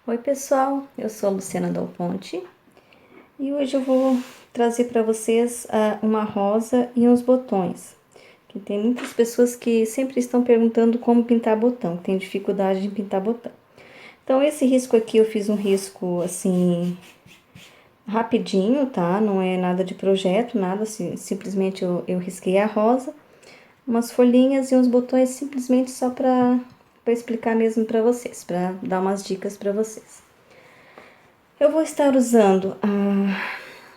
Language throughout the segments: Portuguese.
Oi pessoal, eu sou a Luciana Dal Ponte e hoje eu vou trazer para vocês uma rosa e uns botões. Que tem muitas pessoas que sempre estão perguntando como pintar botão, que tem dificuldade de pintar botão. Então esse risco aqui eu fiz um risco assim rapidinho, tá? Não é nada de projeto, nada, assim, simplesmente eu risquei a rosa, umas folhinhas e uns botões simplesmente só para explicar mesmo para vocês, para dar umas dicas para vocês. Eu vou estar usando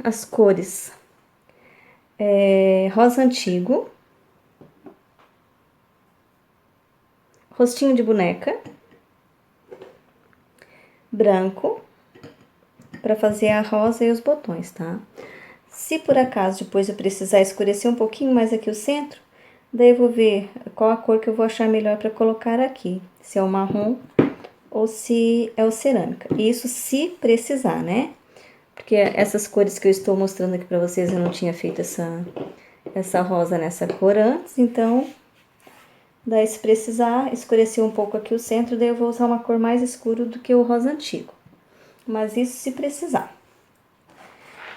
as cores rosa antigo, rostinho de boneca, branco, para fazer a rosa e os botões, tá? Se por acaso depois eu precisar escurecer um pouquinho mais aqui o centro, daí eu vou ver qual a cor que eu vou achar melhor para colocar aqui, se é o marrom ou se é o cerâmica. Isso se precisar, né? Porque essas cores que eu estou mostrando aqui para vocês, eu não tinha feito essa rosa nessa cor antes, então daí se precisar escurecer um pouco aqui o centro, daí eu vou usar uma cor mais escura do que o rosa antigo. Mas isso se precisar.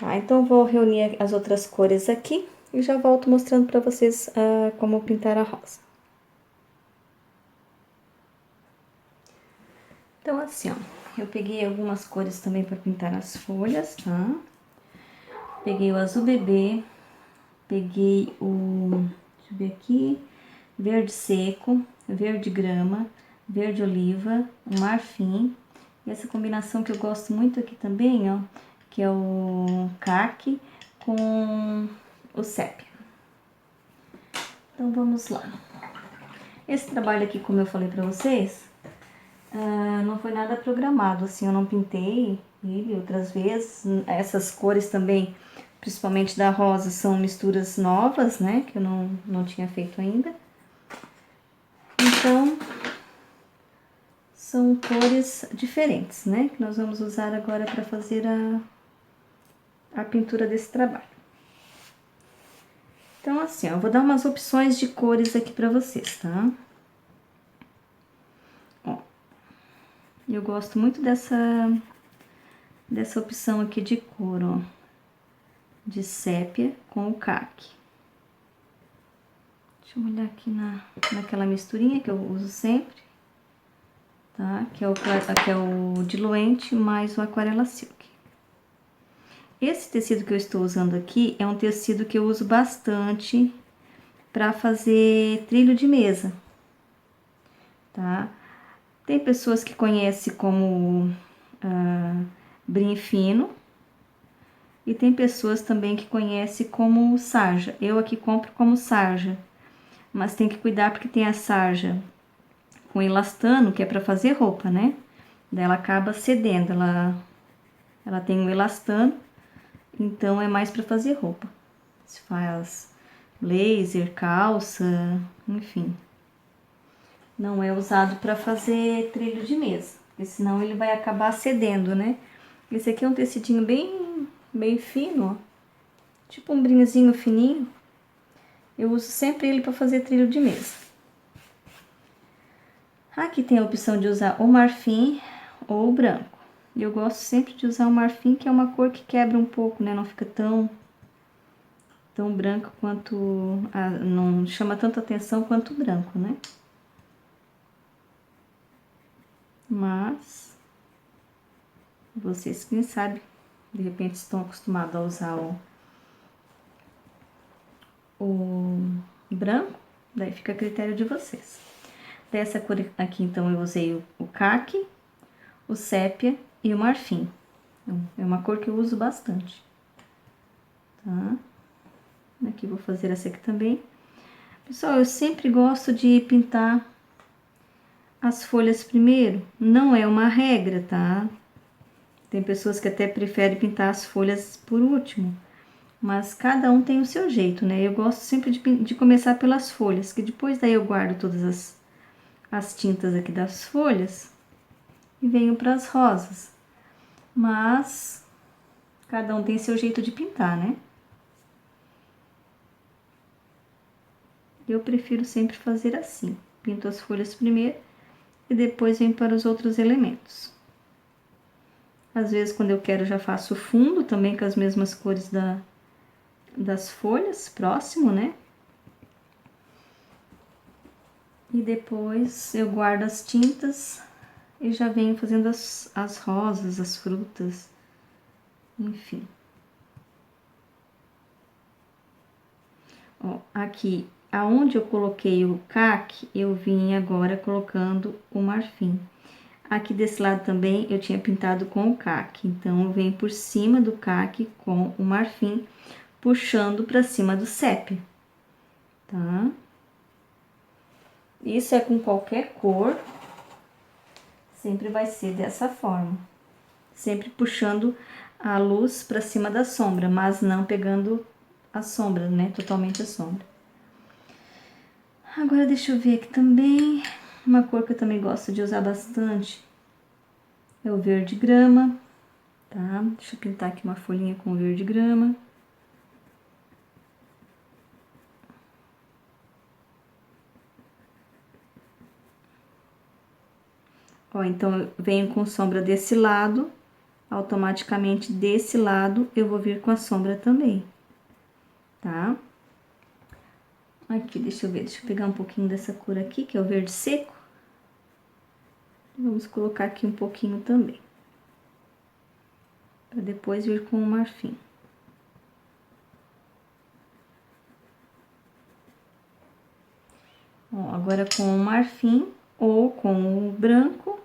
Tá, então vou reunir as outras cores aqui e já volto mostrando para vocês como pintar a rosa. Então assim, ó, eu peguei algumas cores também para pintar as folhas, tá? Peguei o azul bebê, peguei o, deixa eu ver aqui, verde seco, verde grama, verde oliva, o marfim. E essa combinação que eu gosto muito aqui também, ó, que é o caqui com o sépia. Então vamos lá. Esse trabalho aqui, como eu falei pra vocês, não foi nada programado, assim, eu não pintei ele outras vezes. Essas cores também, principalmente da rosa, são misturas novas, né, que eu não tinha feito ainda. Então, são cores diferentes, né, que nós vamos usar agora para fazer a pintura desse trabalho. Então, assim, ó, eu vou dar umas opções de cores aqui pra vocês, tá? Ó, eu gosto muito dessa opção aqui de cor, ó, de sépia com o caqui. Deixa eu olhar aqui naquela misturinha que eu uso sempre, tá? Que é o diluente mais o aquarela silk. Esse tecido que eu estou usando aqui é um tecido que eu uso bastante para fazer trilho de mesa, tá? Tem pessoas que conhecem como brim fino e tem pessoas também que conhecem como sarja. Eu aqui compro como sarja, mas tem que cuidar porque tem a sarja com elastano, que é para fazer roupa, né? Daí ela acaba cedendo, ela tem um elastano, então é mais para fazer roupa. Se faz blazer, calça, enfim. Não é usado para fazer trilho de mesa, porque senão ele vai acabar cedendo, né? Esse aqui é um tecidinho bem fino, ó. Tipo um brinzinho fininho. Eu uso sempre ele para fazer trilho de mesa. Aqui tem a opção de usar o marfim ou o branco. Eu gosto sempre de usar o marfim, que é uma cor que quebra um pouco, né? Não fica tão branco quanto... não chama tanta atenção quanto o branco, né? Mas... vocês, quem sabe, de repente estão acostumados a usar o branco, daí fica a critério de vocês. Dessa cor aqui, então, eu usei o caqui, o sépia e o marfim. É uma cor que eu uso bastante, tá? Aqui vou fazer essa aqui também. Pessoal, eu sempre gosto de pintar as folhas primeiro. Não é uma regra, tá? Tem pessoas que até preferem pintar as folhas por último. Mas cada um tem o seu jeito, né? Eu gosto sempre de começar pelas folhas, que depois daí eu guardo todas as tintas aqui das folhas e venho para as rosas. Mas cada um tem seu jeito de pintar, né? Eu prefiro sempre fazer assim. Pinto as folhas primeiro e depois venho para os outros elementos. Às vezes, quando eu quero, já faço fundo também com as mesmas cores das folhas, próximo, né? E depois eu guardo as tintas e já venho fazendo as rosas, as frutas, enfim. Ó, aqui, aonde eu coloquei o caque, eu vim agora colocando o marfim. Aqui desse lado também eu tinha pintado com o caque, então eu venho por cima do caque com o marfim, puxando para cima do CEP, tá? Isso é com qualquer cor, sempre vai ser dessa forma. Sempre puxando a luz para cima da sombra, mas não pegando a sombra, né? Totalmente a sombra. Agora deixa eu ver aqui também, uma cor que eu também gosto de usar bastante é o verde grama, tá? Deixa eu pintar aqui uma folhinha com verde grama. Ó, então, eu venho com sombra desse lado, automaticamente desse lado eu vou vir com a sombra também, tá? Aqui, deixa eu ver, deixa eu pegar um pouquinho dessa cor aqui, que é o verde seco. Vamos colocar aqui um pouquinho também, para depois vir com o marfim. Ó, agora com o marfim ou com o branco,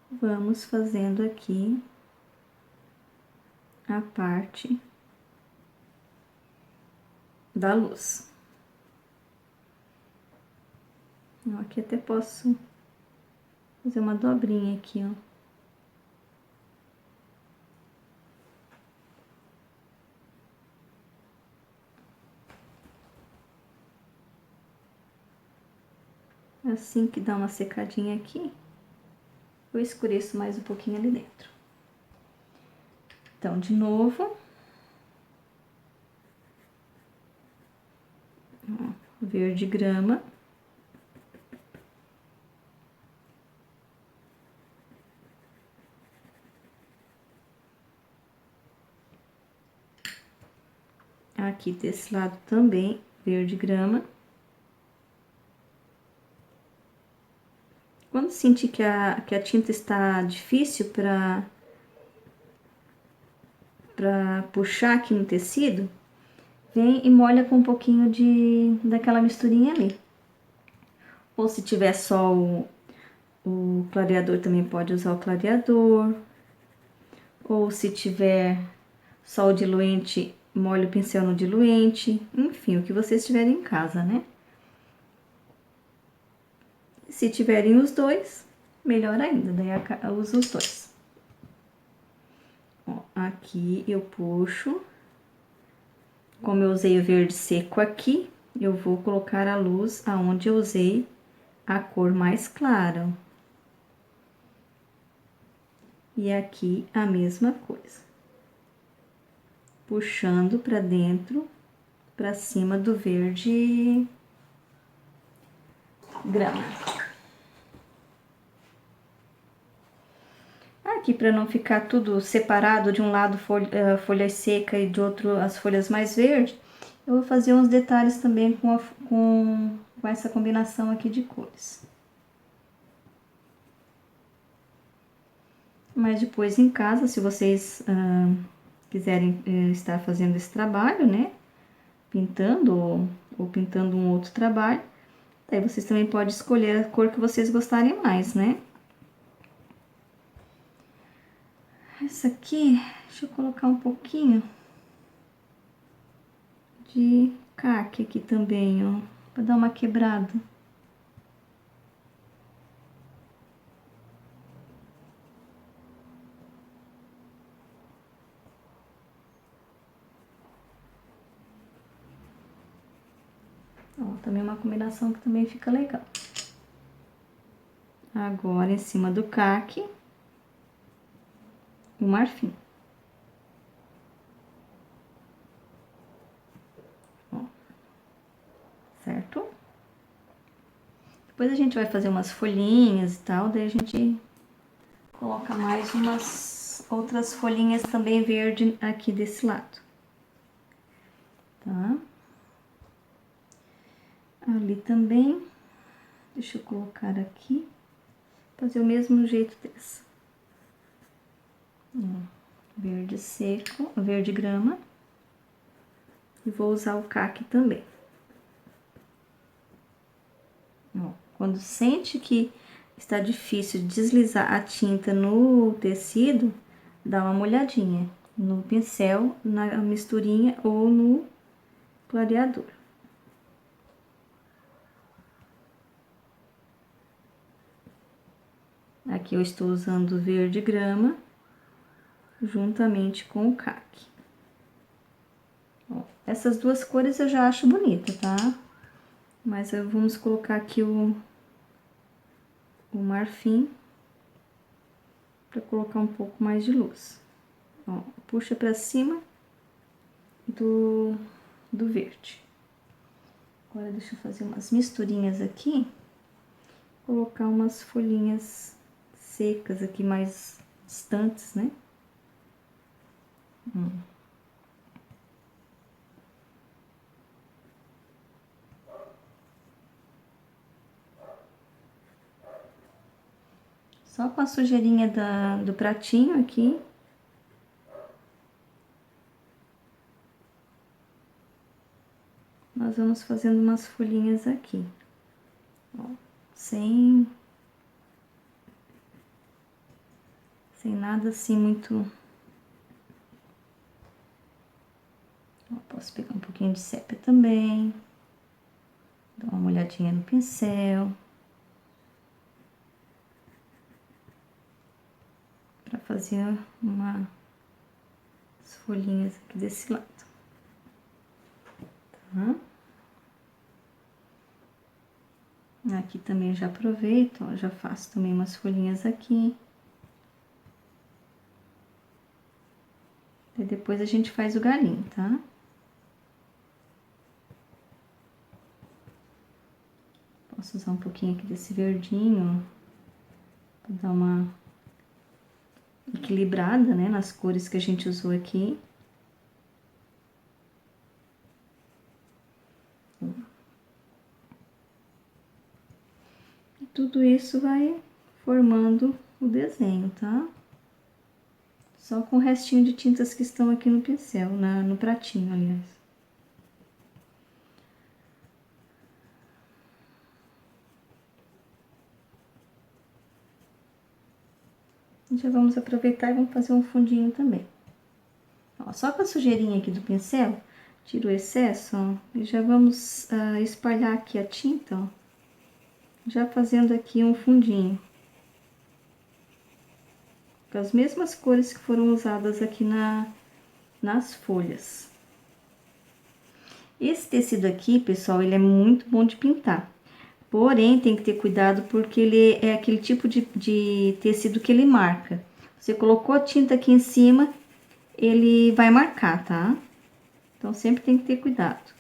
vamos fazendo aqui a parte da luz. Ó, aqui até posso fazer uma dobrinha aqui, ó. Assim que dá uma secadinha aqui, eu escureço mais um pouquinho ali dentro. Então, de novo. Ó, verde grama. Aqui desse lado também, verde grama. Quando sentir que a tinta está difícil para puxar aqui no tecido, vem e molha com um pouquinho daquela misturinha ali. Ou se tiver só o clareador, também pode usar o clareador. Ou se tiver só o diluente, molha o pincel no diluente. Enfim, o que vocês tiverem em casa, né? Se tiverem os dois, melhor ainda, daí eu uso os dois. Ó, aqui eu puxo. Como eu usei o verde seco aqui, eu vou colocar a luz aonde eu usei a cor mais clara. E aqui a mesma coisa. Puxando para dentro, para cima do verde grama. Aqui, para não ficar tudo separado, de um lado folha seca e de outro as folhas mais verdes, eu vou fazer uns detalhes também com essa combinação aqui de cores. Mas depois em casa, se vocês quiserem estar fazendo esse trabalho, né? Pintando ou pintando um outro trabalho, daí vocês também podem escolher a cor que vocês gostarem mais, né? Essa aqui, deixa eu colocar um pouquinho de caque aqui também, ó, para dar uma quebrada. Ó, também uma combinação que também fica legal. Agora, em cima do caque, o marfim. Ó, certo? Depois a gente vai fazer umas folhinhas e tal, daí a gente Coloca mais umas outras folhinhas também verde aqui desse lado. Tá? Ali também. Deixa eu colocar aqui. Fazer o mesmo jeito dessa. Verde seco, verde grama. E vou usar o caque também. Ó, quando sente que está difícil deslizar a tinta no tecido, dá uma molhadinha no pincel, na misturinha ou no clareador. Aqui eu estou usando verde grama juntamente com o caque. Ó, essas duas cores eu já acho bonita, tá? Mas vamos colocar aqui o marfim para colocar um pouco mais de luz. Ó, puxa para cima do verde. Agora deixa eu fazer umas misturinhas aqui, colocar umas folhinhas secas aqui mais distantes, né? Só com a sujeirinha do pratinho aqui. Nós vamos fazendo umas folhinhas aqui. Ó, sem nada assim muito... Ó, posso pegar um pouquinho de sépia também. Dar uma molhadinha no pincel. Pra fazer umas folhinhas aqui desse lado. Tá? Aqui também já aproveito, ó, já faço também umas folhinhas aqui. E depois a gente faz o galinho, tá? Posso usar um pouquinho aqui desse verdinho, ó, pra dar uma equilibrada, né, nas cores que a gente usou aqui. E tudo isso vai formando o desenho, tá? Só com o restinho de tintas que estão aqui no pincel, no pratinho, aliás. Já vamos aproveitar e vamos fazer um fundinho também. Ó, só com a sujeirinha aqui do pincel, tiro o excesso, ó, e já vamos espalhar aqui a tinta, ó, já fazendo aqui um fundinho. Com as mesmas cores que foram usadas aqui nas folhas. Esse tecido aqui, pessoal, ele é muito bom de pintar. Porém, tem que ter cuidado porque ele é aquele tipo de tecido que ele marca. Você colocou a tinta aqui em cima, ele vai marcar, tá? Então, sempre tem que ter cuidado.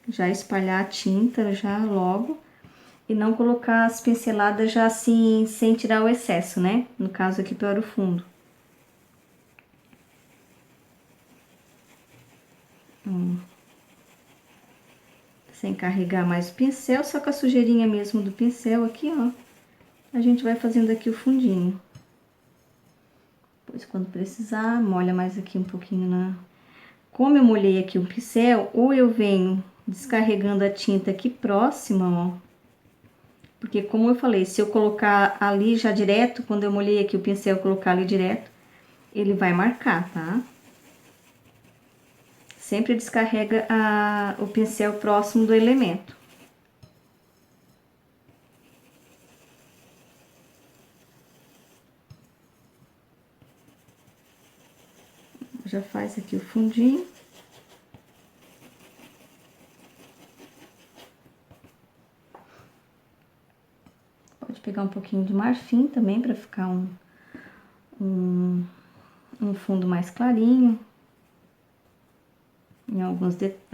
Já espalhar a tinta já logo e não colocar as pinceladas já assim, sem tirar o excesso, né? No caso aqui para o fundo. Sem carregar mais o pincel, só com a sujeirinha mesmo do pincel aqui, ó. A gente vai fazendo aqui o fundinho. Depois, quando precisar, molha mais aqui um pouquinho na... Como eu molhei aqui o pincel, ou eu venho descarregando a tinta aqui próxima, ó. Porque, como eu falei, se eu colocar ali já direto, quando eu molhei aqui o pincel, colocar ali direto, ele vai marcar, tá? Sempre descarrega o pincel próximo do elemento. Já faz aqui o fundinho. Pode pegar um pouquinho de marfim também para ficar um fundo mais clarinho. Em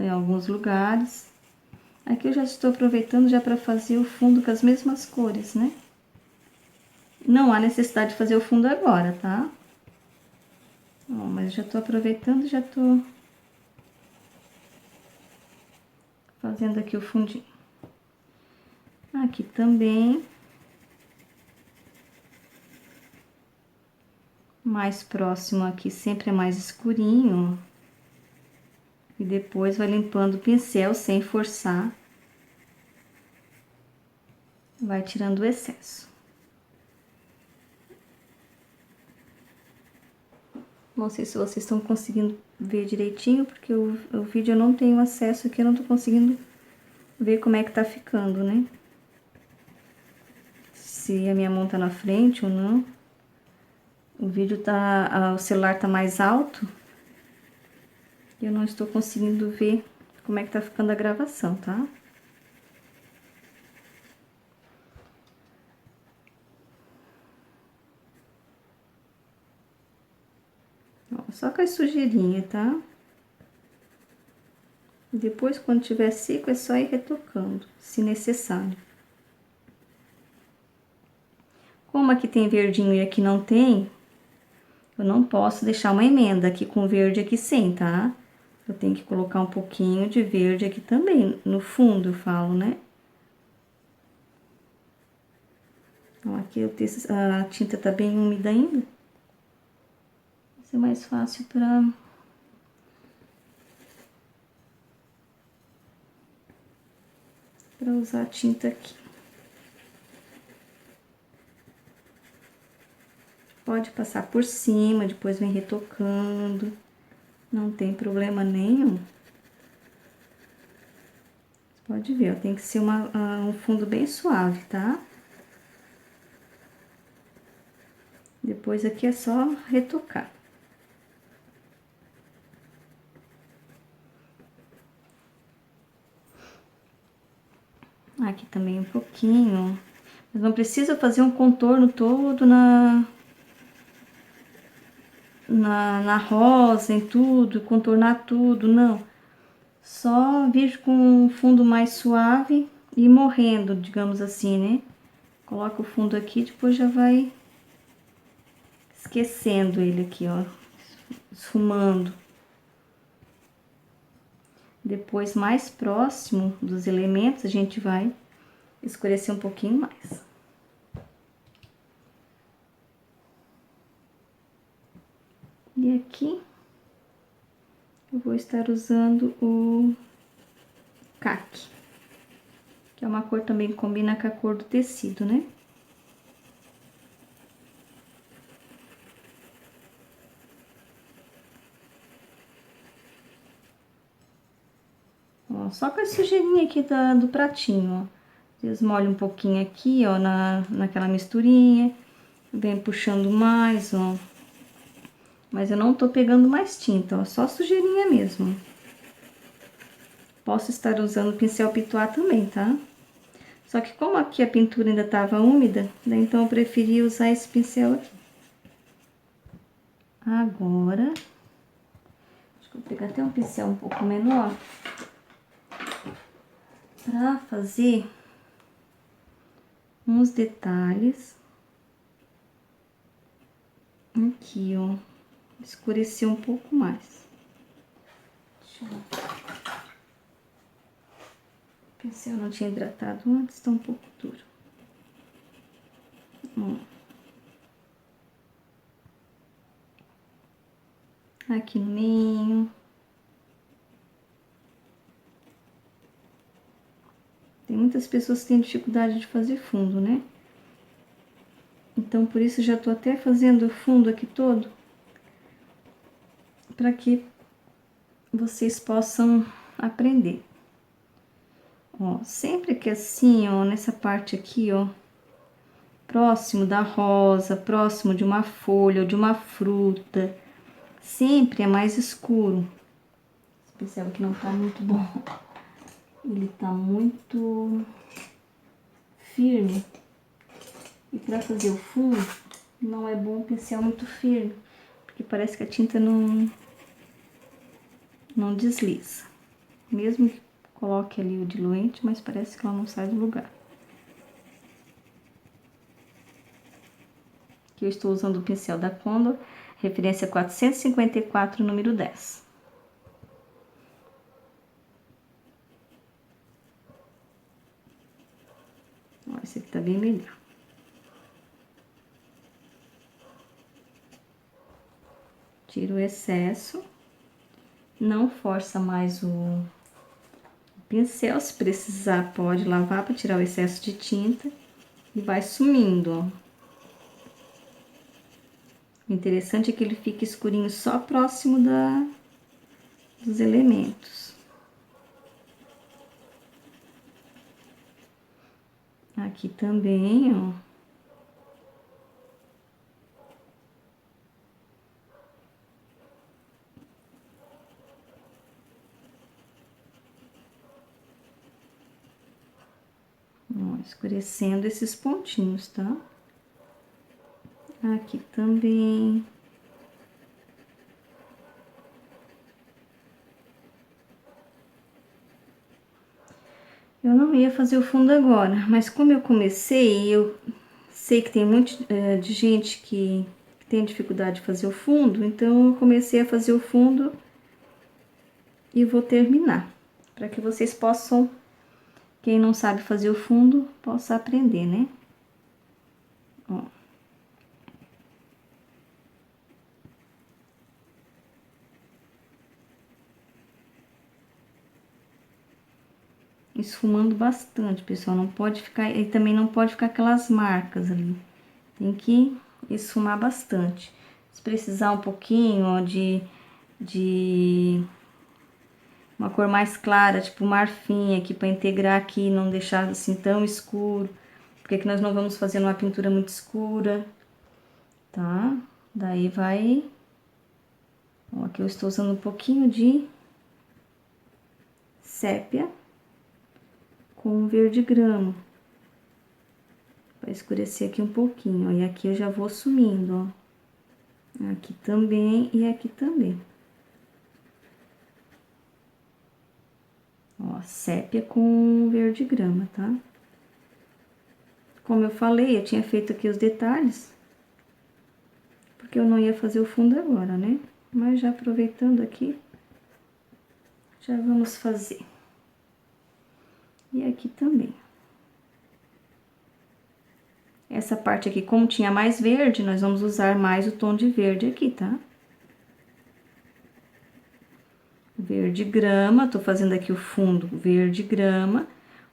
alguns lugares. Aqui eu já estou aproveitando já para fazer o fundo com as mesmas cores, né? Não há necessidade de fazer o fundo agora, tá? Ó, mas já tô aproveitando, já tô fazendo aqui o fundinho. Aqui também. Mais próximo aqui sempre é mais escurinho, ó. E depois vai limpando o pincel sem forçar. Vai tirando o excesso. Não sei se vocês estão conseguindo ver direitinho, porque o vídeo eu não tenho acesso aqui, eu não tô conseguindo ver como é que tá ficando, né? Se a minha mão tá na frente ou não. O vídeo tá, o celular tá mais alto. E eu não estou conseguindo ver como é que tá ficando a gravação, tá? Ó, só com a sujeirinha, tá? Depois, quando tiver seco, é só ir retocando, se necessário. Como aqui tem verdinho e aqui não tem, eu não posso deixar uma emenda aqui com verde aqui sem, tá? Eu tenho que colocar um pouquinho de verde aqui também, no fundo, eu falo, né? Então, aqui a tinta tá bem úmida ainda. Vai ser mais fácil pra usar a tinta aqui. Pode passar por cima, depois vem retocando. Não tem problema nenhum. Pode ver, ó, tem que ser um fundo bem suave, tá? Depois aqui é só retocar. Aqui também um pouquinho. Mas não precisa fazer um contorno todo na rosa, em tudo, contornar tudo, não. Só vir com um fundo mais suave e morrendo, digamos assim, né? Coloca o fundo aqui, depois já vai esquecendo ele aqui, ó, esfumando. Depois, mais próximo dos elementos, a gente vai escurecer um pouquinho mais. E aqui, eu vou estar usando o caque, que é uma cor também que combina com a cor do tecido, né? Ó, só com a sujeirinha aqui do pratinho, ó. Vocês molham um pouquinho aqui, ó, naquela misturinha, vem puxando mais, ó. Mas eu não tô pegando mais tinta, ó, só sujeirinha mesmo. Posso estar usando pincel pituá também, tá? Só que como aqui a pintura ainda tava úmida, daí então eu preferi usar esse pincel aqui. Agora, acho que eu vou pegar até um pincel um pouco menor pra fazer uns detalhes aqui, ó, escurecer um pouco mais. Deixa eu ver. O pincel não tinha hidratado antes, tá um pouco duro. Aqui no meio. Tem muitas pessoas que têm dificuldade de fazer fundo, né? Então, por isso, já tô até fazendo o fundo aqui todo, para que vocês possam aprender. Ó, sempre que assim, ó, nessa parte aqui, ó, próximo da rosa, próximo de uma folha ou de uma fruta, sempre é mais escuro. Esse pincel aqui não tá muito bom. Ele tá muito firme. E pra fazer o fundo, não é bom o pincel muito firme, porque parece que a tinta não desliza. Mesmo que coloque ali o diluente, mas parece que ela não sai do lugar. Aqui eu estou usando o pincel da Condor, referência 454, número 10. Ó, esse aqui tá bem melhor. Tira o excesso. Não força mais o pincel. Se precisar, pode lavar para tirar o excesso de tinta. E vai sumindo, ó. O interessante é que ele fique escurinho só próximo dos elementos. Aqui também, ó. Ó, escurecendo esses pontinhos, tá? Aqui também. Eu não ia fazer o fundo agora, mas como eu comecei, eu sei que tem muito de gente que tem dificuldade de fazer o fundo, então eu comecei a fazer o fundo e vou terminar, para que vocês possam, quem não sabe fazer o fundo, possa aprender, né? Ó. Esfumando bastante, pessoal, não pode ficar, e também não pode ficar aquelas marcas ali, tem que esfumar bastante. Se precisar um pouquinho, ó, de uma cor mais clara, tipo marfim aqui, para integrar aqui, não deixar assim tão escuro, porque aqui nós não vamos fazer uma pintura muito escura, tá? Daí vai, ó, aqui eu estou usando um pouquinho de sépia com verde grama, para escurecer aqui um pouquinho, ó, e aqui eu já vou sumindo, ó, aqui também e aqui também. Ó, sépia com verde grama, tá? Como eu falei, eu tinha feito aqui os detalhes, porque eu não ia fazer o fundo agora, né? Mas já aproveitando aqui, já vamos fazer. E aqui também. Essa parte aqui, como tinha mais verde, nós vamos usar mais o tom de verde aqui, tá? Verde grama, tô fazendo aqui o fundo verde grama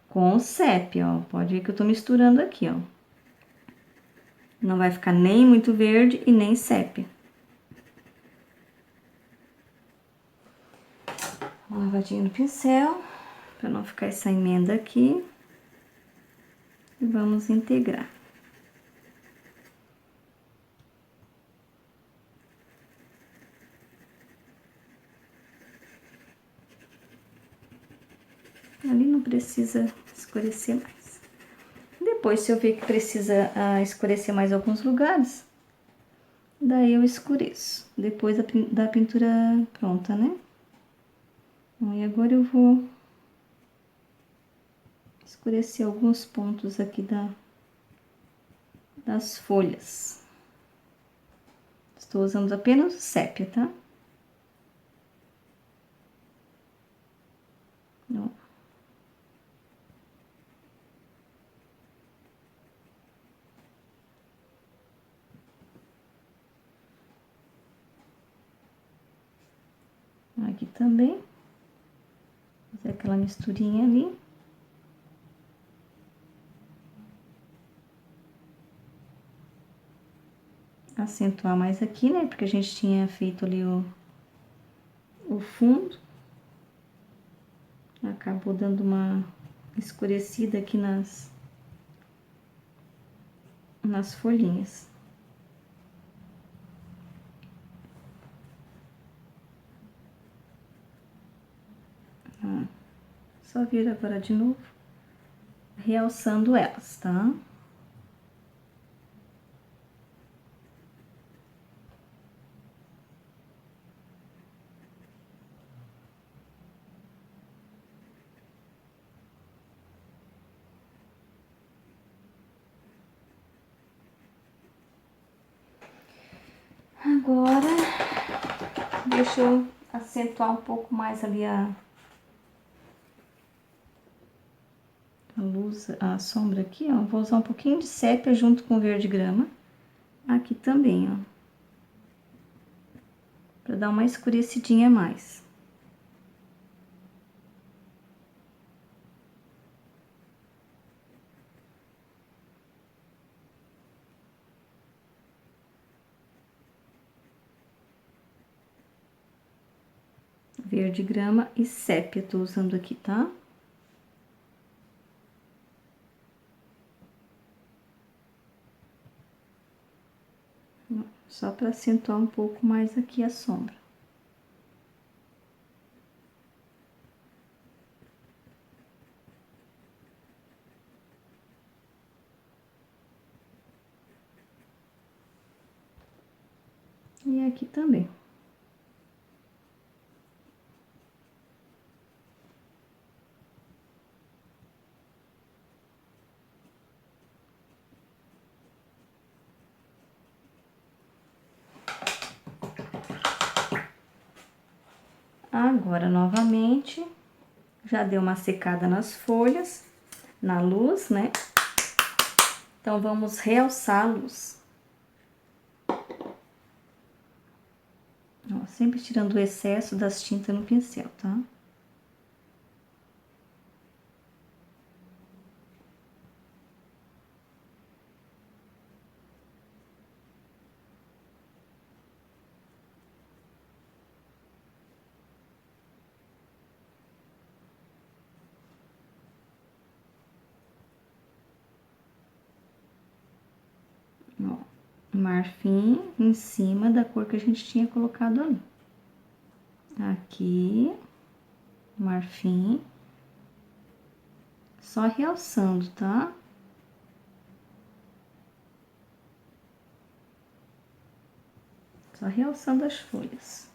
com sépia, ó. Pode ver que eu tô misturando aqui, ó. Não vai ficar nem muito verde e nem sépia. Uma lavadinha no pincel, para não ficar essa emenda aqui. E vamos integrar. Ali não precisa escurecer mais. Depois, se eu ver que precisa escurecer mais alguns lugares, daí eu escureço. Depois da pintura pronta, né? Bom, e agora eu vou escurecer alguns pontos aqui das folhas. Estou usando apenas o sépia, tá? Ó. Aqui também. Fazer aquela misturinha ali. Acentuar mais aqui, né? Porque a gente tinha feito ali o fundo. Acabou dando uma escurecida aqui nas folhinhas. Ó, só vir agora de novo, realçando elas, tá? Agora, deixa eu acentuar um pouco mais ali a luz, a sombra aqui, ó. Vou usar um pouquinho de sépia junto com o verde grama. Aqui também, ó. Pra dar uma escurecidinha a mais. Verde grama e sépia tô usando aqui, tá? Só para acentuar um pouco mais aqui a sombra. E aqui também. Agora, novamente, já deu uma secada nas folhas, na luz, né? Então, vamos realçar a luz. Ó, sempre tirando o excesso das tintas no pincel, tá? Ó, marfim em cima da cor que a gente tinha colocado ali. Aqui, marfim. Só realçando, tá? Só realçando as folhas.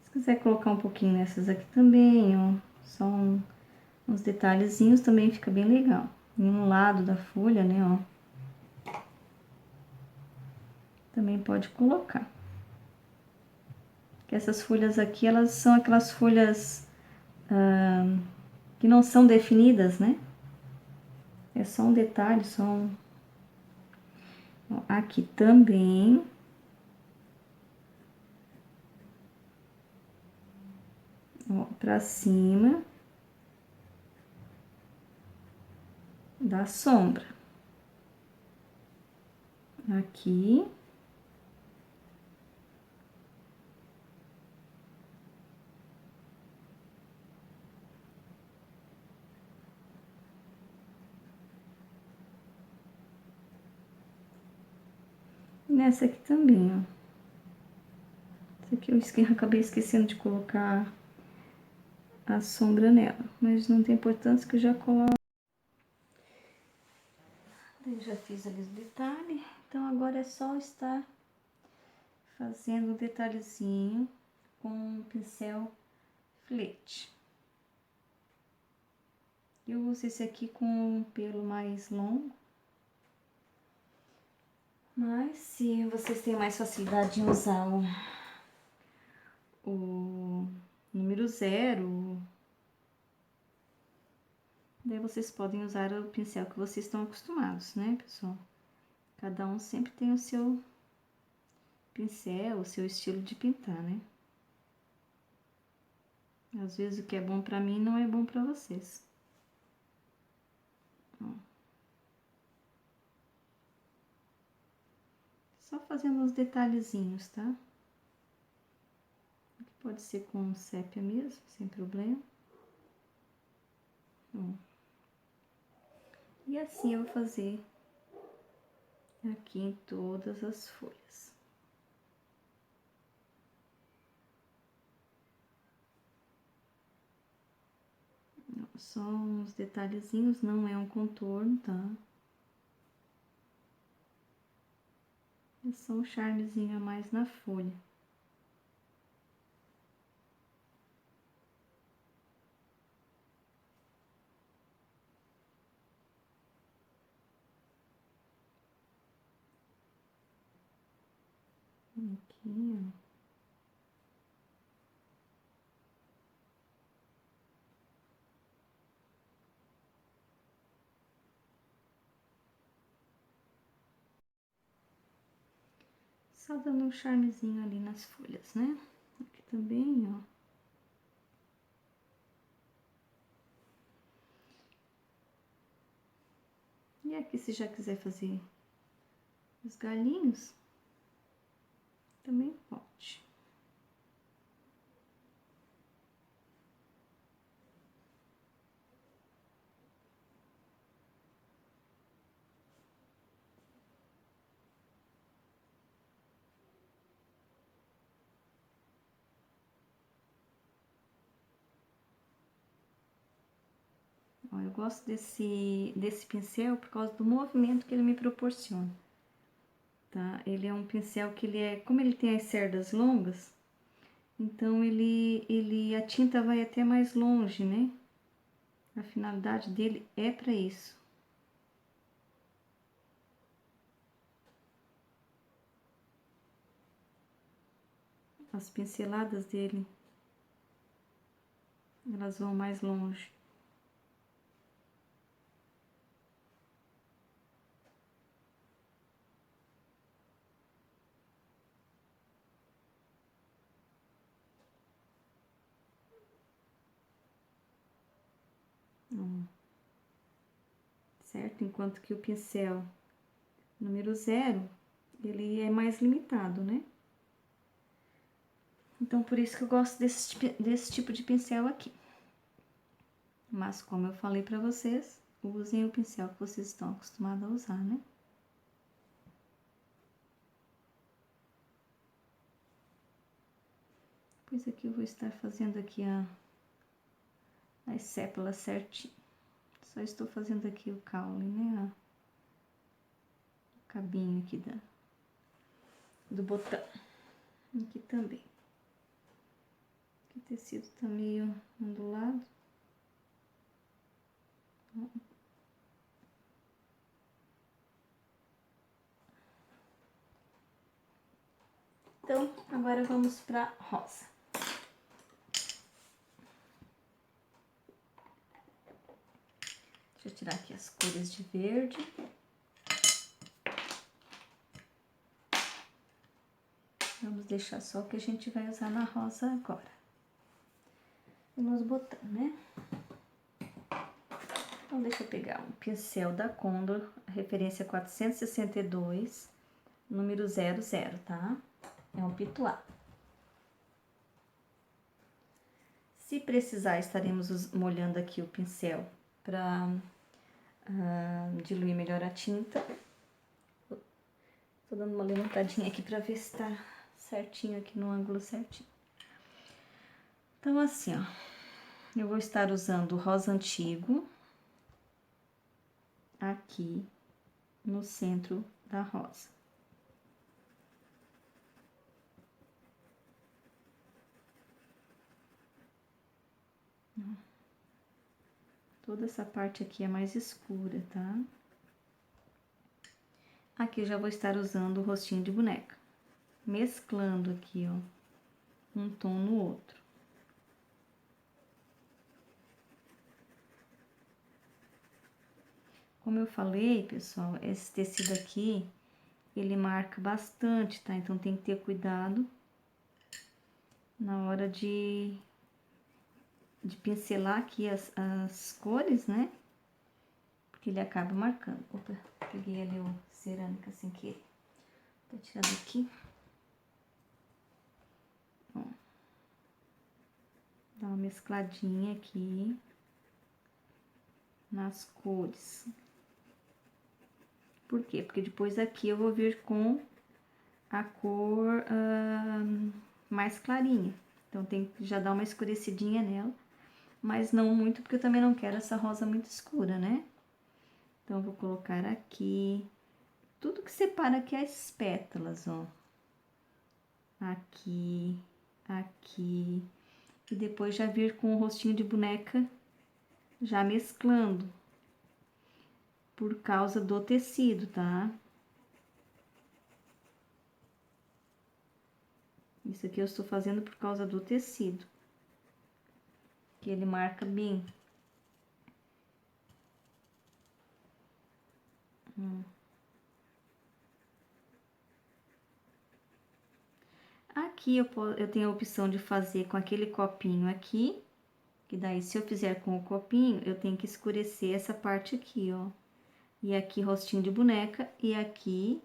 Se quiser colocar um pouquinho nessas aqui também, ó. Só uns detalhezinhos também fica bem legal. Em um lado da folha, né, ó. Também pode colocar. Que essas folhas aqui, elas são aquelas folhas que não são definidas, né? É só um detalhe, só um... Ó, aqui também. Ó, pra cima da sombra. Aqui. E nessa aqui também, ó. Essa aqui eu acabei esquecendo de colocar a sombra nela, mas não tem importância que eu já coloco. Eu já fiz ali o detalhe, então agora é só estar fazendo o detalhezinho com o pincel flete. Eu uso esse aqui com um pelo mais longo, mas se vocês têm mais facilidade em usar o número 0, daí vocês podem usar o pincel que vocês estão acostumados, né, pessoal? Cada um sempre tem o seu pincel, o seu estilo de pintar, né? Às vezes o que é bom pra mim não é bom pra vocês. Ó. Só fazendo uns detalhezinhos, tá? Pode ser com sépia mesmo, sem problema. Ó. E assim eu vou fazer aqui em todas as folhas. Só uns detalhezinhos, não é um contorno, tá? É só um charmezinho a mais na folha. Aqui, ó. Só dando um charmezinho ali nas folhas, né? Aqui também, ó. E aqui, se já quiser fazer os galinhos, também pode. Ó, eu gosto desse pincel por causa do movimento que ele me proporciona, tá? Ele é um pincel que como ele tem as cerdas longas, então a tinta vai até mais longe, né? A finalidade dele é para isso. As pinceladas dele, elas vão mais longe. Certo? Enquanto que o pincel número 0, ele é mais limitado, né? Então, por isso que eu gosto desse tipo de pincel aqui. Mas, como eu falei pra vocês, usem o pincel que vocês estão acostumados a usar, né? Pois aqui eu vou estar fazendo aqui as sépalas certinho. Só estou fazendo aqui o caule, né? O cabinho aqui do botão. Aqui também. Aqui o tecido tá meio ondulado. Então, agora vamos pra rosa. Deixa eu tirar aqui as cores de verde. Vamos deixar só o que a gente vai usar na rosa agora. E nos botões, né? Então, deixa eu pegar um pincel da Condor, referência 462, número 00, tá? É um pituá. Se precisar, estaremos molhando aqui o pincel para diluir melhor a tinta. Tô dando uma levantadinha aqui para ver se tá certinho aqui no ângulo certinho. Então, assim, ó, eu vou estar usando o rosa antigo aqui no centro da rosa. Toda essa parte aqui é mais escura, tá? Aqui eu já vou estar usando o rostinho de boneca, mesclando aqui, ó, um tom no outro. Como eu falei, pessoal, esse tecido aqui, ele marca bastante, tá? Então tem que ter cuidado na hora de pincelar aqui as cores, né? Porque ele acaba marcando. Opa, peguei ali o cerâmica sem querer. Vou tirar daqui. Ó. Dá uma mescladinha aqui nas cores. Por quê? Porque depois aqui eu vou vir com a cor mais clarinha. Então tem que já dar uma escurecidinha nela. Mas não muito, porque eu também não quero essa rosa muito escura, né? Então, eu vou colocar aqui, tudo que separa aqui as pétalas, ó. Aqui, aqui. E depois já vir com o rostinho de boneca, já mesclando. Por causa do tecido, tá? Isso aqui eu estou fazendo por causa do tecido, que ele marca bem. Aqui eu tenho a opção de fazer com aquele copinho aqui, que daí se eu fizer com o copinho, eu tenho que escurecer essa parte aqui, ó. E aqui rostinho de boneca, e aqui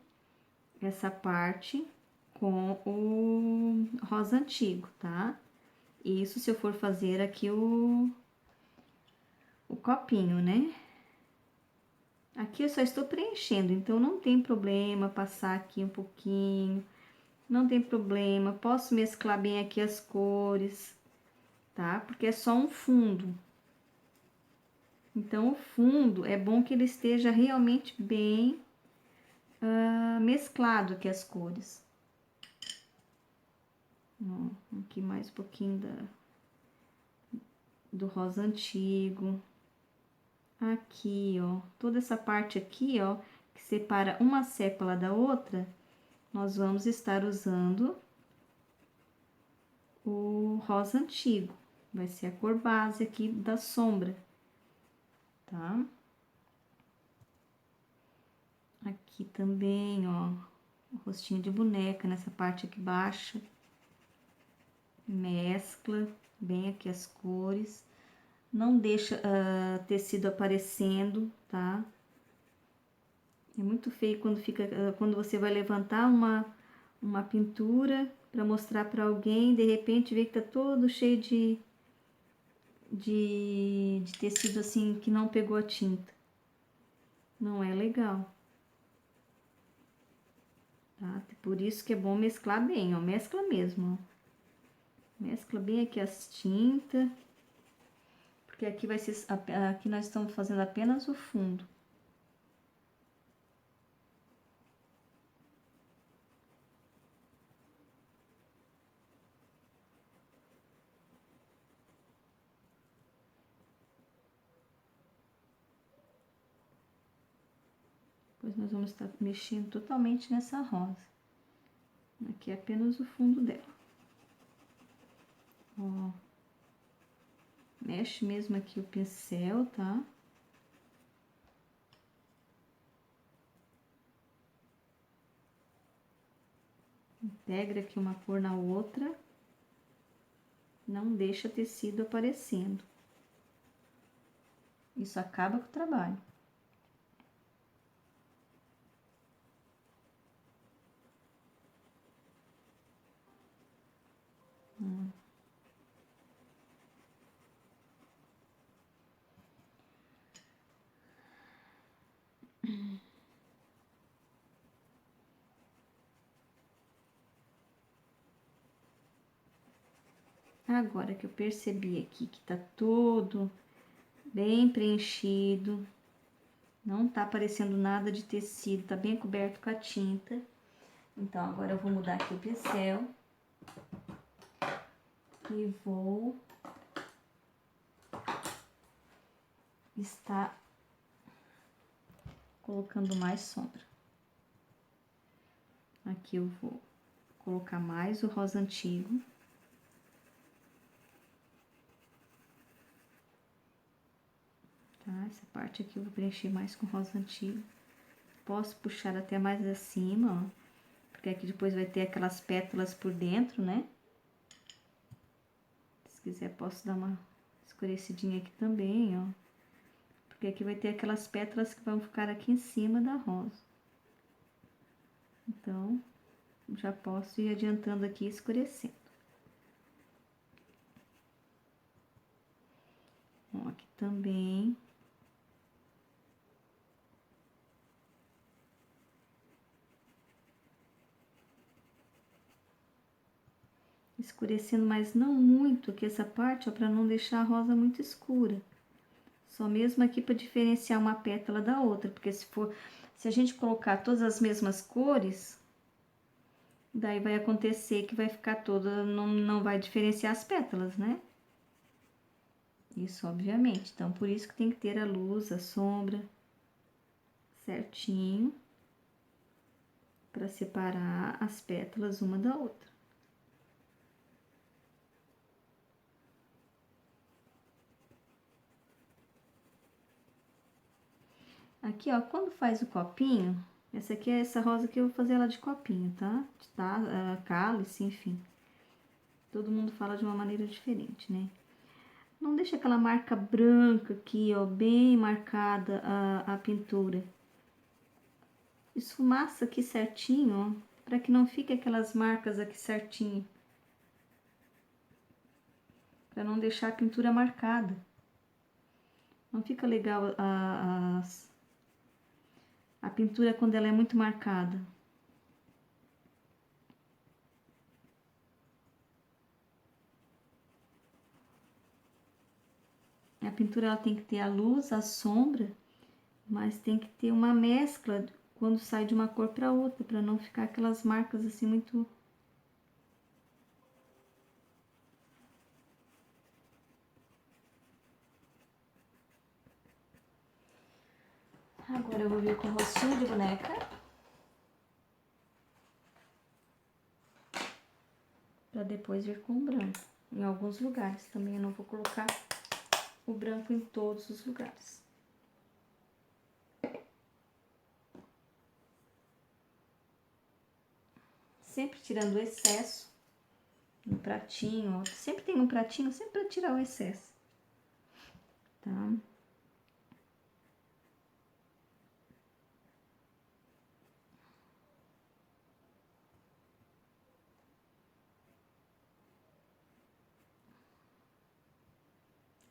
essa parte com o rosa antigo, tá? Isso se eu for fazer aqui o copinho, né? Aqui eu só estou preenchendo, então não tem problema passar aqui um pouquinho, não tem problema. Posso mesclar bem aqui as cores, tá? Porque é só um fundo. Então, o fundo é bom que ele esteja realmente bem mesclado aqui as cores. Ó, aqui mais um pouquinho do rosa antigo. Aqui, ó, toda essa parte aqui, ó, que separa uma sépala da outra, nós vamos estar usando o rosa antigo. Vai ser a cor base aqui da sombra, tá? Aqui também, ó, o rostinho de boneca nessa parte aqui baixa. Mescla bem aqui as cores. Não deixa tecido aparecendo, tá? É muito feio quando fica, quando você vai levantar uma pintura para mostrar para alguém, de repente vê que tá todo cheio de tecido assim que não pegou a tinta. Não é legal. Tá? Por isso que é bom mesclar bem, ó. Mescla mesmo, ó. Mescla bem aqui as tintas. Porque aqui vai ser, aqui nós estamos fazendo apenas o fundo. Depois nós vamos estar mexendo totalmente nessa rosa. Aqui é apenas o fundo dela. Ó. Mexe mesmo aqui o pincel, tá? Integra aqui uma cor na outra. Não deixa tecido aparecendo. Isso acaba com o trabalho. Agora que eu percebi aqui que tá todo bem preenchido, não tá aparecendo nada de tecido, tá bem coberto com a tinta. Então, agora eu vou mudar aqui o pincel e vou estar colocando mais sombra. Aqui eu vou colocar mais o rosa antigo. Tá? Essa parte aqui eu vou preencher mais com rosa antigo. Posso puxar até mais acima, ó. Porque aqui depois vai ter aquelas pétalas por dentro, né? Se quiser, posso dar uma escurecidinha aqui também, ó. Porque aqui vai ter aquelas pétalas que vão ficar aqui em cima da rosa. Então, já posso ir adiantando aqui e escurecendo. Ó, aqui também. Escurecendo, mas não muito aqui essa parte, ó, para não deixar a rosa muito escura. Só mesmo aqui para diferenciar uma pétala da outra, porque se a gente colocar todas as mesmas cores, daí vai acontecer que vai ficar toda, não vai diferenciar as pétalas, né? Isso, obviamente. Então, por isso que tem que ter a luz, a sombra certinho para separar as pétalas uma da outra. Aqui, ó, quando faz o copinho, essa aqui é essa rosa que eu vou fazer ela de copinho, tá? Cálice, enfim. Todo mundo fala de uma maneira diferente, né? Não deixa aquela marca branca aqui, ó, bem marcada a pintura. Esfumaça aqui certinho, ó, para que não fique aquelas marcas aqui certinho. Para não deixar a pintura marcada. Não fica legal a pintura quando ela é muito marcada. A pintura ela tem que ter a luz, a sombra, mas tem que ter uma mescla quando sai de uma cor para outra, para não ficar aquelas marcas assim muito. Agora eu vou vir com o rostinho de boneca. Para depois vir com o branco. Em alguns lugares também eu não vou colocar o branco em todos os lugares. Sempre tirando o excesso no pratinho, ó. Sempre tem um pratinho, sempre para tirar o excesso, tá?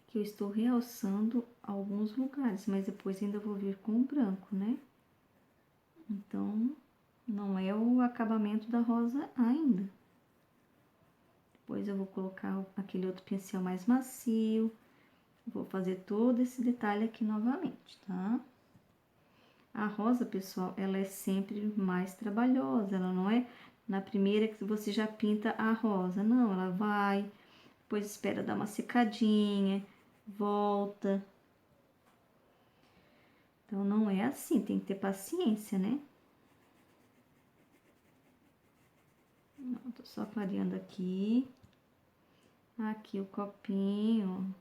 Aqui eu estou realçando alguns lugares, mas depois ainda vou vir com o branco, né? Então, não é o acabamento da rosa ainda. Depois eu vou colocar aquele outro pincel mais macio. Vou fazer todo esse detalhe aqui novamente, tá? A rosa, pessoal, ela é sempre mais trabalhosa. Ela não é na primeira que você já pinta a rosa. Não, ela vai, depois espera dar uma secadinha, volta. Então, não é assim, tem que ter paciência, né? Não, tô só clareando aqui. Aqui o copinho.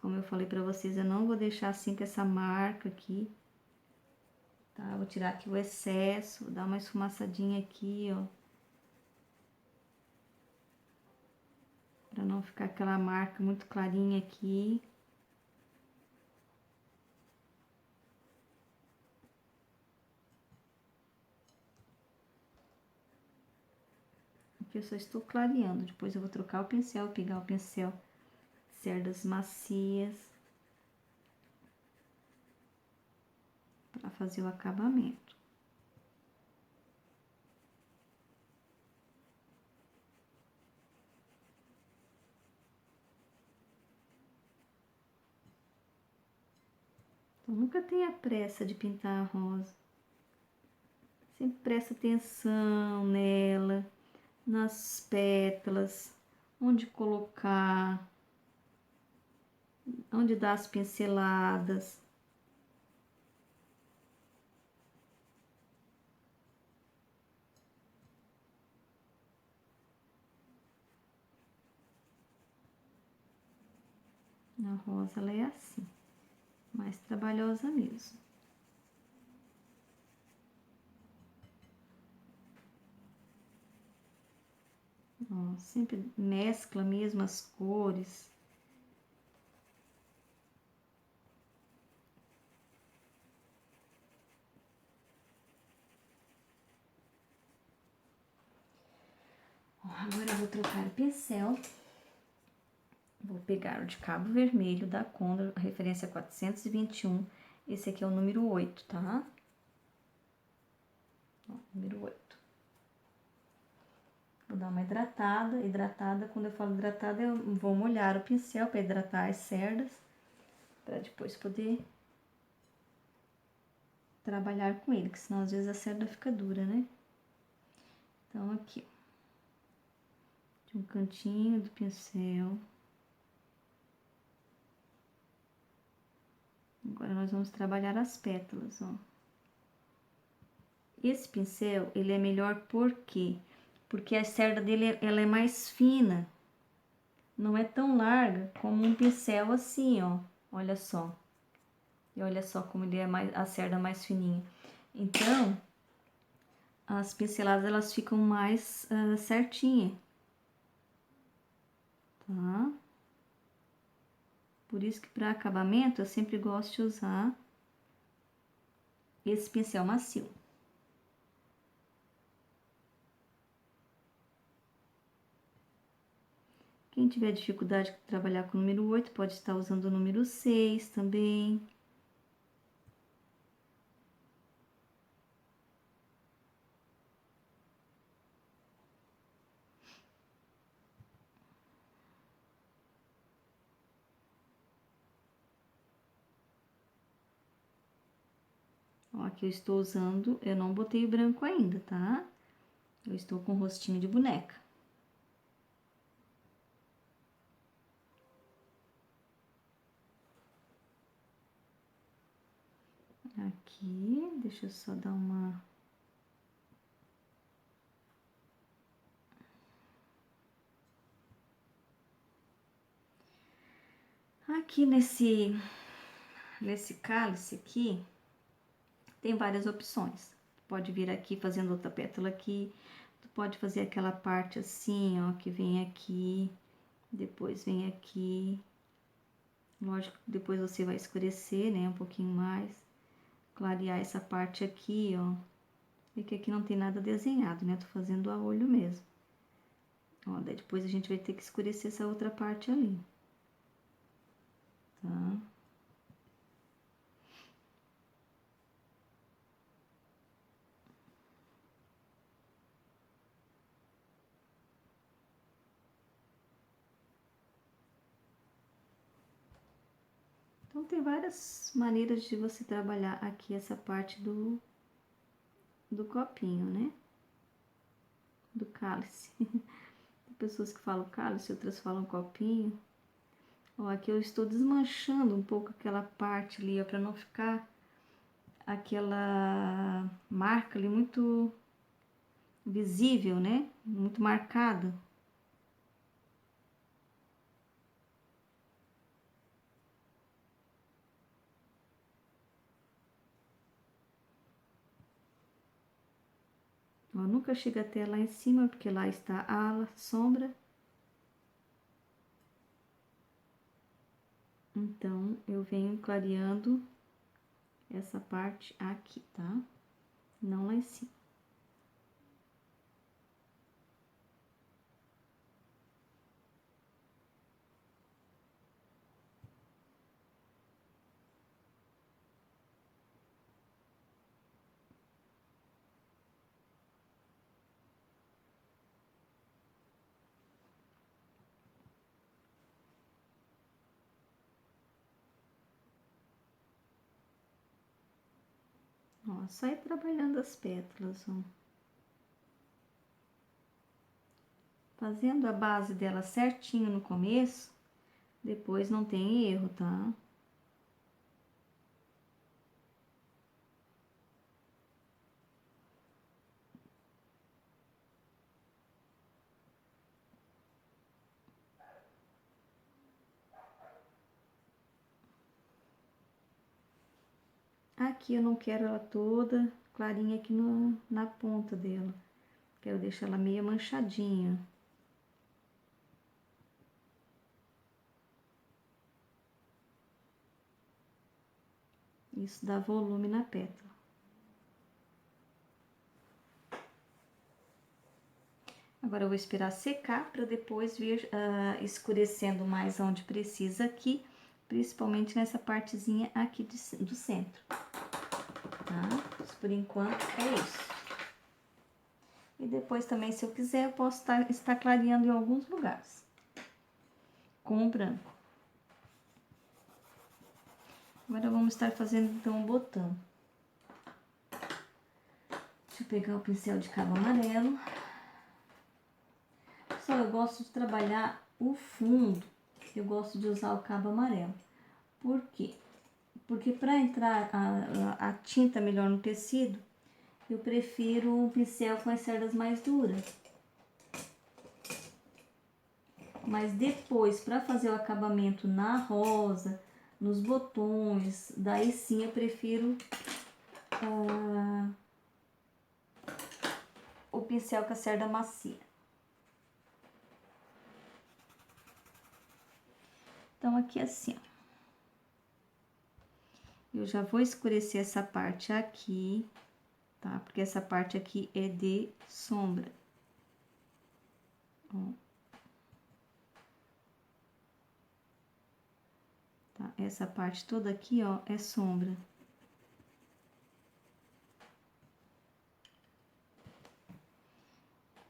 Como eu falei pra vocês, eu não vou deixar assim com essa marca aqui. Tá? Vou tirar aqui o excesso, vou dar uma esfumaçadinha aqui, ó. Pra não ficar aquela marca muito clarinha aqui. Aqui eu só estou clareando, depois eu vou trocar o pincel, pegar o pincel cerdas macias para fazer o acabamento. Então, nunca tenha pressa de pintar a rosa. Sempre presta atenção nela, nas pétalas, onde colocar, onde dar as pinceladas. A rosa, ela é assim, mais trabalhosa mesmo. Ó, sempre mescla mesmo as cores. Ó, agora eu vou trocar o pincel. Vou pegar o de cabo vermelho da Condor, referência 421. Esse aqui é o número 8, tá? Ó, número 8. Vou dar uma hidratada. Hidratada, quando eu falo hidratada, eu vou molhar o pincel para hidratar as cerdas. Para depois poder trabalhar com ele, que senão às vezes a cerda fica dura, né? Então, aqui, de um cantinho do pincel. Agora, nós vamos trabalhar as pétalas, ó. Esse pincel, ele é melhor por quê? Porque a cerda dele, ela é mais fina. Não é tão larga como um pincel assim, ó. Olha só. E olha só como ele é a cerda mais fininha. Então, as pinceladas elas ficam mais certinhas, tá? Por isso que para acabamento eu sempre gosto de usar esse pincel macio. Quem tiver dificuldade de trabalhar com o número 8, pode estar usando o número 6 também. Ó, aqui eu estou usando, eu não botei o branco ainda, tá? Eu estou com o rostinho de boneca. Aqui, deixa eu só dar uma... Aqui nesse cálice aqui, tem várias opções. Pode vir aqui fazendo outra pétala aqui, tu pode fazer aquela parte assim, ó, que vem aqui, depois vem aqui. Lógico que depois você vai escurecer, né, um pouquinho mais, clarear essa parte aqui, ó. E que aqui não tem nada desenhado, né, tô fazendo a olho mesmo. Ó, daí depois a gente vai ter que escurecer essa outra parte ali, tá? Então, tem várias maneiras de você trabalhar aqui essa parte do copinho, né? Do cálice. Tem pessoas que falam cálice, outras falam copinho. Ó, aqui eu estou desmanchando um pouco aquela parte ali, ó, pra não ficar aquela marca ali muito visível, né? Muito marcada. Ó, nunca chega até lá em cima, porque lá está a sombra. Então, eu venho clareando essa parte aqui, tá? Não lá em cima. Ó, só ir trabalhando as pétalas, ó. Fazendo a base dela certinho no começo, depois não tem erro, tá? Aqui eu não quero ela toda clarinha aqui na ponta dela. Quero deixar ela meio manchadinha. Isso dá volume na pétala. Agora eu vou esperar secar para depois vir escurecendo mais onde precisa aqui, principalmente nessa partezinha aqui do centro, tá? Mas por enquanto é isso. E depois também, se eu quiser, eu posso estar clareando em alguns lugares com o branco. Agora vamos estar fazendo então o botão. Deixa eu pegar o pincel de cabo amarelo. Só eu gosto de trabalhar o fundo, eu gosto de usar o cabo amarelo. Por quê? Porque para entrar a tinta melhor no tecido, eu prefiro um pincel com as cerdas mais duras. Mas depois, para fazer o acabamento na rosa, nos botões, daí sim eu prefiro o pincel com a cerda macia. Então, aqui assim, ó. Eu já vou escurecer essa parte aqui, tá? Porque essa parte aqui é de sombra. Ó. Tá? Essa parte toda aqui, ó, é sombra.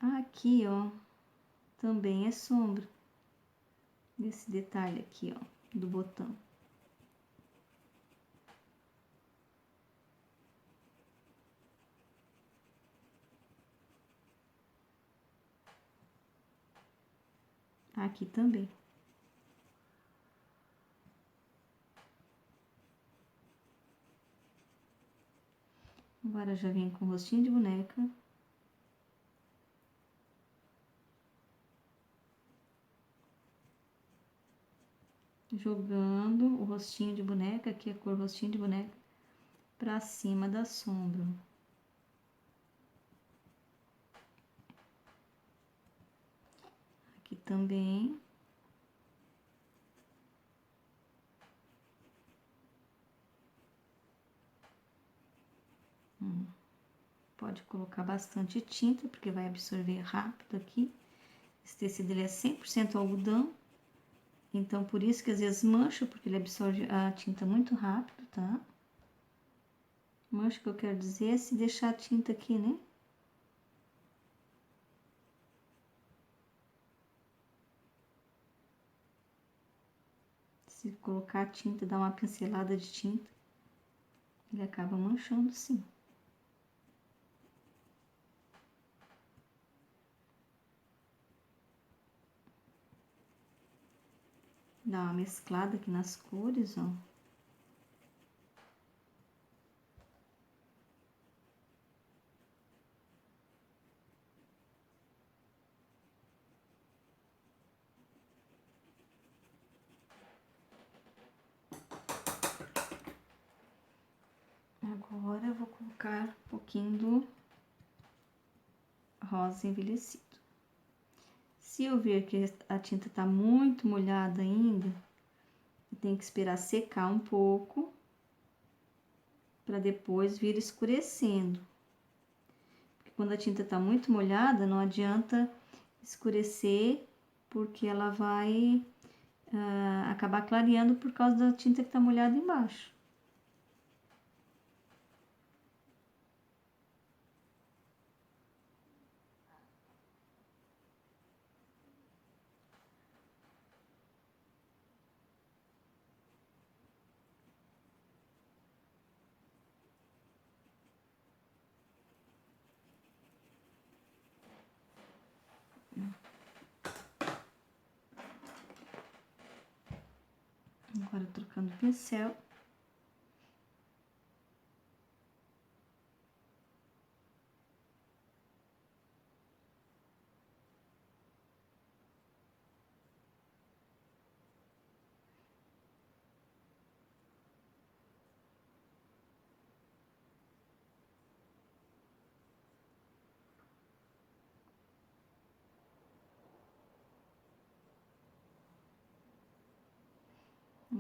Aqui, ó, também é sombra. Esse detalhe aqui, ó, do botão. Aqui também. Agora já vem com o rostinho de boneca. Jogando o rostinho de boneca, aqui a cor rostinho de boneca, pra cima da sombra. Aqui também. Pode colocar bastante tinta, porque vai absorver rápido aqui. Esse tecido ele é 100% algodão. Então, por isso que às vezes mancha, porque ele absorve a tinta muito rápido, tá? Mancha que eu quero dizer é se deixar a tinta aqui, né? Se colocar a tinta, dar uma pincelada de tinta, ele acaba manchando, sim. Dá uma mesclada aqui nas cores, ó. Agora eu vou colocar um pouquinho do rosa envelhecido. Se eu ver que a tinta tá muito molhada ainda, eu tenho que esperar secar um pouco, para depois vir escurecendo. Porque quando a tinta tá muito molhada, não adianta escurecer, porque ela vai acabar clareando por causa da tinta que tá molhada embaixo. Agora trocando o pincel.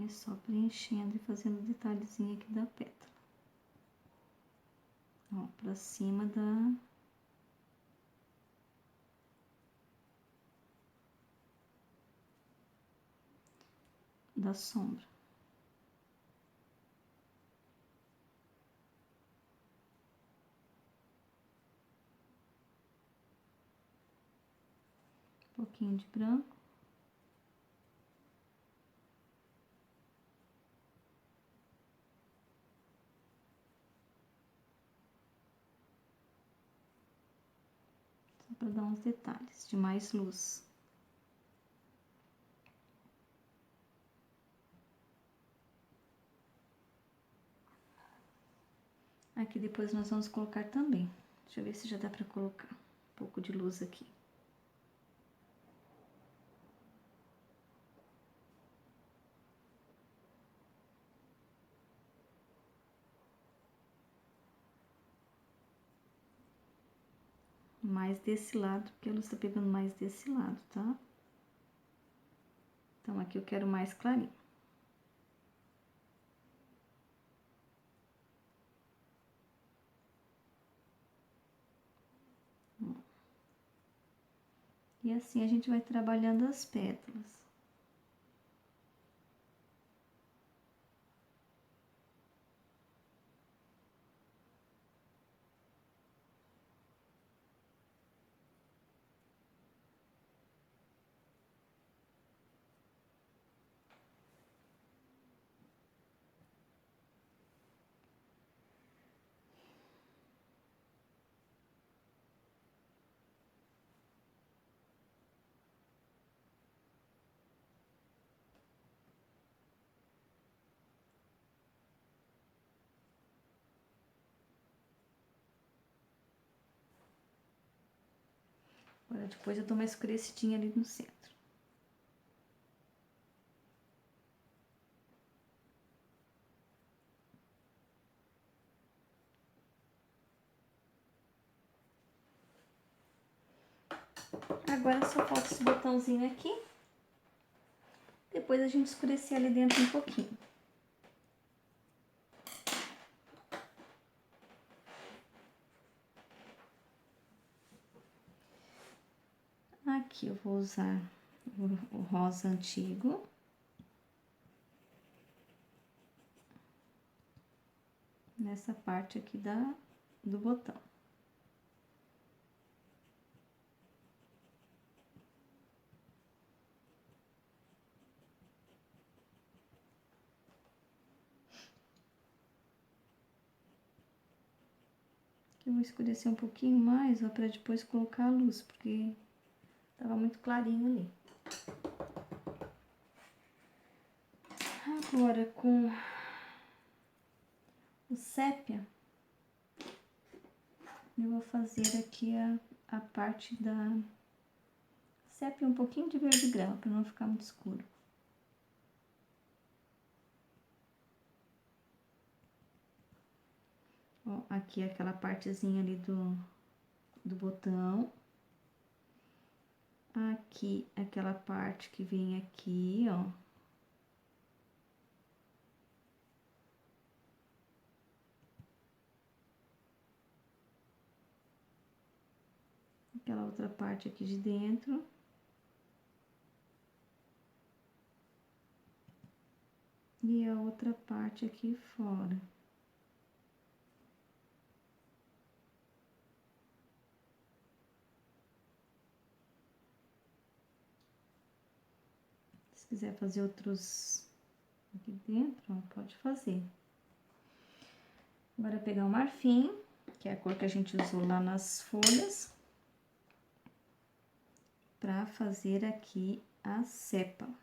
É só preenchendo e fazendo detalhezinho aqui da pétala. Ó, pra cima da sombra. Um pouquinho de branco. Só para dar uns detalhes de mais luz. Aqui depois nós vamos colocar também. Deixa eu ver se já dá para colocar um pouco de luz aqui. mais desse lado, porque a luz tá pegando mais desse lado, tá? Então, aqui eu quero mais clarinho. E assim a gente vai trabalhando as pétalas. Agora, depois eu dou uma escurecidinha ali no centro. Agora só falta esse botãozinho aqui. Depois a gente escurecer ali dentro um pouquinho. Aqui eu vou usar o rosa antigo. Nessa parte aqui do botão. Aqui eu vou escurecer um pouquinho mais, ó, pra depois colocar a luz, porque tava muito clarinho ali. Agora, com o sépia, eu vou fazer aqui a parte da sépia um pouquinho de verde grama, para não ficar muito escuro. Ó, aqui aquela partezinha ali do botão. Aqui aquela parte que vem aqui, ó. Aquela outra parte aqui de dentro. E a outra parte aqui fora. Se quiser fazer outros aqui dentro, ó, pode fazer. Agora pegar o marfim, que é a cor que a gente usou lá nas folhas, para fazer aqui a sépala.